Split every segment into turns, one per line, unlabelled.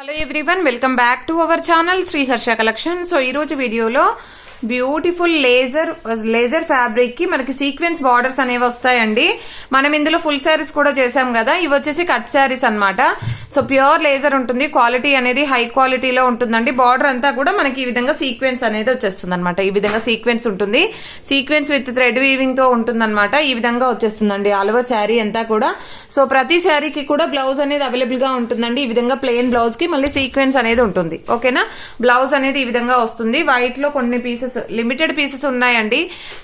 Hello everyone, welcome back to our channel Shri Harsha collection. So ఈ రోజు వీడియోలో బ్యూటిఫుల్ లేజర్ ఫ్యాబ్రిక్ కి మనకి సీక్వెన్స్ బార్డర్స్ అనేవి వస్తాయండి. మనం ఇందులో ఫుల్ శారీస్ కూడా చేసాం కదా, ఇవి వచ్చేసి కట్ శారీస్ అన్నమాట. సో ప్యూర్ లేజర్ ఉంటుంది, క్వాలిటీ అనేది హై క్వాలిటీలో ఉంటుందండి. బార్డర్ అంతా కూడా మనకి ఈ విధంగా సీక్వెన్స్ అనేది వచ్చేస్తుంది అనమాట. ఈ విధంగా సీక్వెన్స్ ఉంటుంది, సీక్వెన్స్ విత్ థ్రెడ్ వీవింగ్ తో ఉంటుందన్నమాట. ఈ విధంగా వచ్చేస్తుందండి ఆల్ ఓవర్ శారీ అంతా కూడా. సో ప్రతి శారీకి కూడా బ్లౌజ్ అనేది అవైలబుల్ గా ఉంటుందండి. ఈ విధంగా ప్లెయిన్ బ్లౌజ్ కి మళ్ళీ సీక్వెన్స్ అనేది ఉంటుంది. ఓకేనా, బ్లౌజ్ అనేది ఈ విధంగా వస్తుంది. వైట్ లో కొన్ని పీసెస్, లిమిటెడ్ పీసెస్ ఉన్నాయండి.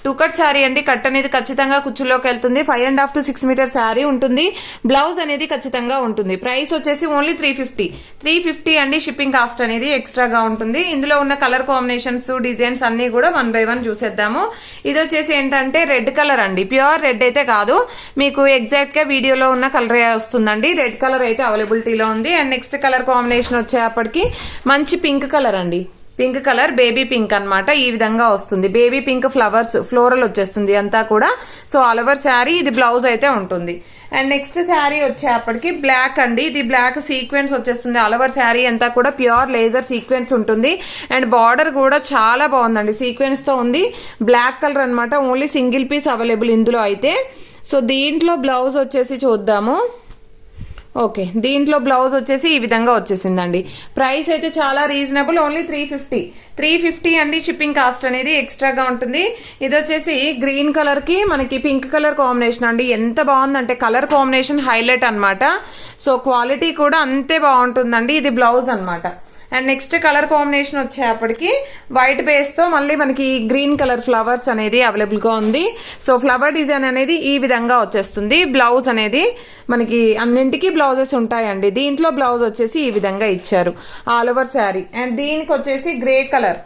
2 కట్ శారీ అండి. కట్ అనేది ఖచ్చితంగా కుచ్చులోకి వెళ్తుంది. 5.5 to 6 మీటర్ శారీ ఉంటుంది. బ్లౌజ్ అనేది ఖచ్చితంగా ఉంటుంది. ప్రైస్ వచ్చేసి ఓన్లీ 350 అండి. షిప్పింగ్ కాస్ట్ అనేది ఎక్స్ట్రాగా ఉంటుంది. ఇందులో ఉన్న కలర్ కాంబినేషన్స్, డిజైన్స్ అన్ని కూడా 1 by 1 చూసేద్దాము. ఇది వచ్చేసి ఏంటంటే రెడ్ కలర్ అండి. ప్యూర్ రెడ్ అయితే కాదు, మీకు ఎగ్జాక్ట్ గా వీడియోలో ఉన్న కలర్ వస్తుందండి. రెడ్ కలర్ అయితే అవైలబిలిటీలో ఉంది. అండ్ నెక్స్ట్ కలర్ కాంబినేషన్ వచ్చేప్పటికి మంచి పింక్ కలర్ అండి. పింక్ కలర్, బేబీ పింక్ అన్నమాట. ఈ విధంగా వస్తుంది. బేబీ పింక్ ఫ్లవర్స్, ఫ్లోరల్ వచ్చేస్తుంది అంతా కూడా. సో ఆల్ ఓవర్ శారీ ఇది బ్లౌజ్ అయితే ఉంటుంది. అండ్ నెక్స్ట్ శారీ వచ్చేప్పటికి బ్లాక్ అండి. ఇది బ్లాక్ సీక్వెన్స్ వచ్చేస్తుంది. ఆల్ ఓవర్ శారీ అంతా కూడా ప్యూర్ లేజర్ సీక్వెన్స్ ఉంటుంది. అండ్ బార్డర్ కూడా చాలా బాగుందండి, సీక్వెన్స్ తో ఉంది. బ్లాక్ కలర్ అన్నమాట. ఓన్లీ సింగిల్ పీస్ అవైలబుల్ ఇందులో అయితే. సో దీంట్లో బ్లౌజ్ వచ్చేసి చూద్దాము. ఓకే, దీంట్లో బ్లౌజ్ వచ్చేసి ఈ విధంగా వచ్చేసిందండి. ప్రైస్ అయితే చాలా రీజనబుల్, ఓన్లీ 350 అండి. షిప్పింగ్ కాస్ట్ అనేది ఎక్స్ట్రాగా ఉంటుంది. ఇది వచ్చేసి గ్రీన్ కలర్ కి మనకి పింక్ కలర్ కాంబినేషన్ అండి. ఎంత బాగుందంటే కలర్ కాంబినేషన్ హైలైట్ అన్నమాట. సో క్వాలిటీ కూడా అంతే బాగుంటుందండి. ఇది బ్లౌజ్ అన్నమాట. అండ్ నెక్స్ట్ కలర్ కాంబినేషన్ వచ్చేప్పటికి వైట్ బేస్ తో మళ్ళీ మనకి గ్రీన్ కలర్ ఫ్లవర్స్ అనేది అవైలబుల్ గా ఉంది. సో ఫ్లవర్ డిజైన్ అనేది ఈ విధంగా వచ్చేస్తుంది. బ్లౌజ్ అనేది మనకి అన్నింటికి బ్లౌజెస్ ఉంటాయండి. దీంట్లో బ్లౌజ్ వచ్చేసి ఈ విధంగా ఇచ్చారు ఆల్ ఓవర్ శారీ. అండ్ దీనికి వచ్చేసి గ్రే కలర్,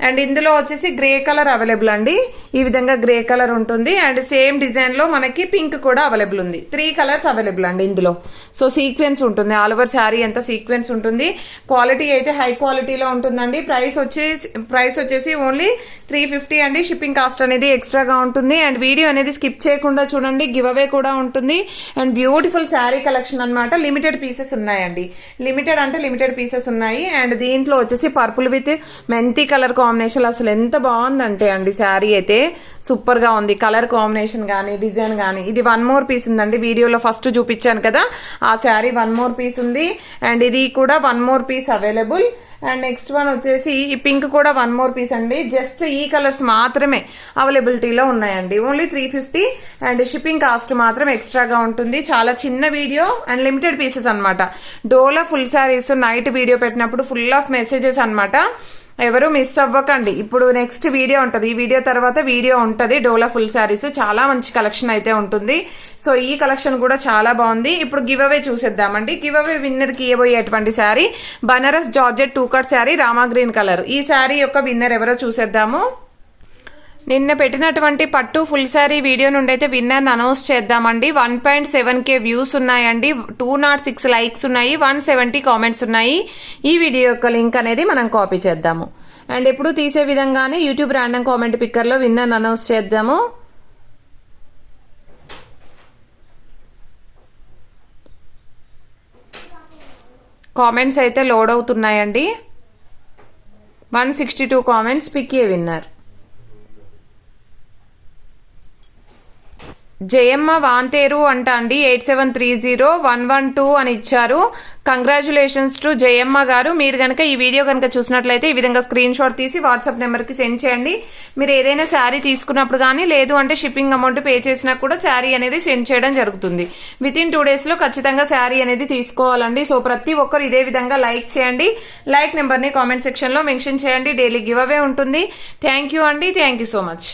అండ్ ఇందులో వచ్చేసి గ్రే కలర్ అవైలబుల్ అండి. ఈ విధంగా గ్రే కలర్ ఉంటుంది. అండ్ సేమ్ డిజైన్ లో మనకి పింక్ కూడా అవైలబుల్ ఉంది. 3 కలర్స్ అవైలబుల్ అండి ఇందులో. సో సీక్వెన్స్ ఉంటుంది ఆల్ ఓవర్ శారీ అంతా సీక్వెన్స్ ఉంటుంది. క్వాలిటీ అయితే హై క్వాలిటీలో ఉంటుందండి. ప్రైస్ వచ్చేసి ఓన్లీ 350 అండి. షిప్పింగ్ కాస్ట్ అనేది ఎక్స్ట్రాగా ఉంటుంది. అండ్ వీడియో అనేది స్కిప్ చేయకుండా చూడండి. గివ్ అవే కూడా ఉంటుంది. అండ్ బ్యూటిఫుల్ శారీ కలెక్షన్ అన్నమాట. లిమిటెడ్ పీసెస్ ఉన్నాయండి. లిమిటెడ్ పీసెస్ ఉన్నాయి. అండ్ దీంట్లో వచ్చేసి పర్పుల్ విత్ మెంతి కలర్ కాంబినేషన్ అసలు ఎంత బాగుందంటే అండి శారీ అయితే సూపర్ గా ఉంది. కలర్ కాంబినేషన్ గానీ, డిజైన్ గానీ. ఇది 1 more పీస్ ఉందండి. వీడియోలో ఫస్ట్ చూపించాను కదా, ఆ శారీ 1 more పీస్ ఉంది. అండ్ ఇది కూడా 1 more piece available. And next one వచ్చేసి ఈ పింక్ కూడా 1 more పీస్ అండి. జస్ట్ ఈ కలర్స్ మాత్రమే అవైలబిలిటీలో ఉన్నాయండి. ఓన్లీ 350. అండ్ షిప్పింగ్ కాస్ట్ మాత్రం ఎక్స్ట్రాగా ఉంటుంది. చాలా చిన్న వీడియో అండ్ లిమిటెడ్ పీసెస్ అన్నమాట. డోలా ఫుల్ శారీస్ నైట్ వీడియో పెట్టినప్పుడు ఫుల్ ఆఫ్ మెసేజెస్ అన్నమాట. ఎవరు మిస్ అవ్వకండి. ఇప్పుడు నెక్స్ట్ వీడియో ఉంటుంది, ఈ వీడియో తర్వాత వీడియో ఉంటుంది. డోలా ఫుల్ శారీస్ చాలా మంచి కలెక్షన్ అయితే ఉంటుంది. సో ఈ కలెక్షన్ కూడా చాలా బాగుంది. ఇప్పుడు గివ్ అవే చూసేద్దామండి. గివ్ అవే విన్నర్ కి ఇవ్వబోయేటువంటి sari Banaras georgette 2 cut sari, Rama green colour. ఈ శారీ యొక్క విన్నర్ ఎవరో చూసేద్దాము. నిన్న పెట్టినటువంటి పట్టు ఫుల్ శారీ వీడియో నుండి అయితే విన్నర్ అనౌన్స్ చేద్దామండి. 1.7K వ్యూస్ ఉన్నాయండి. 206 లైక్స్ ఉన్నాయి. 170 కామెంట్స్ ఉన్నాయి. ఈ వీడియో యొక్క లింక్ అనేది మనం కాపీ చేద్దాము. అండ్ ఎప్పుడు తీసే విధంగానే యూట్యూబ్ ర్యాండమ్ కామెంట్ పిక్కర్ లో విన్నర్ అనౌన్స్ చేద్దాము. కామెంట్స్ అయితే లోడ్ అవుతున్నాయండి. 162 comments. Pick a winner. Jayamma వాంతేరు అంట అండి. 8730-112 అని ఇచ్చారు. కంగ్రాచులేషన్స్ టు జయమ్మ గారు. మీరు గనక ఈ వీడియో కనుక చూసినట్లయితే ఈ విధంగా స్క్రీన్ షాట్ తీసి వాట్సాప్ నెంబర్ కి సెండ్ చేయండి. మీరు ఏదైనా శారీ తీసుకున్నప్పుడు కానీ, లేదు అంటే షిప్పింగ్ అమౌంట్ పే చేసినా కూడా శారీ అనేది సెండ్ చేయడం జరుగుతుంది. వితిన్ 2 days లో ఖచ్చితంగా శారీ అనేది తీసుకోవాలండి. సో ప్రతి ఒక్కరు ఇదే విధంగా లైక్ చేయండి. లైక్ నెంబర్ ని కామెంట్ సెక్షన్ లో మెన్షన్ చేయండి. డైలీ గివ్ అవే ఉంటుంది. థ్యాంక్ యూ అండి. Thank you so much.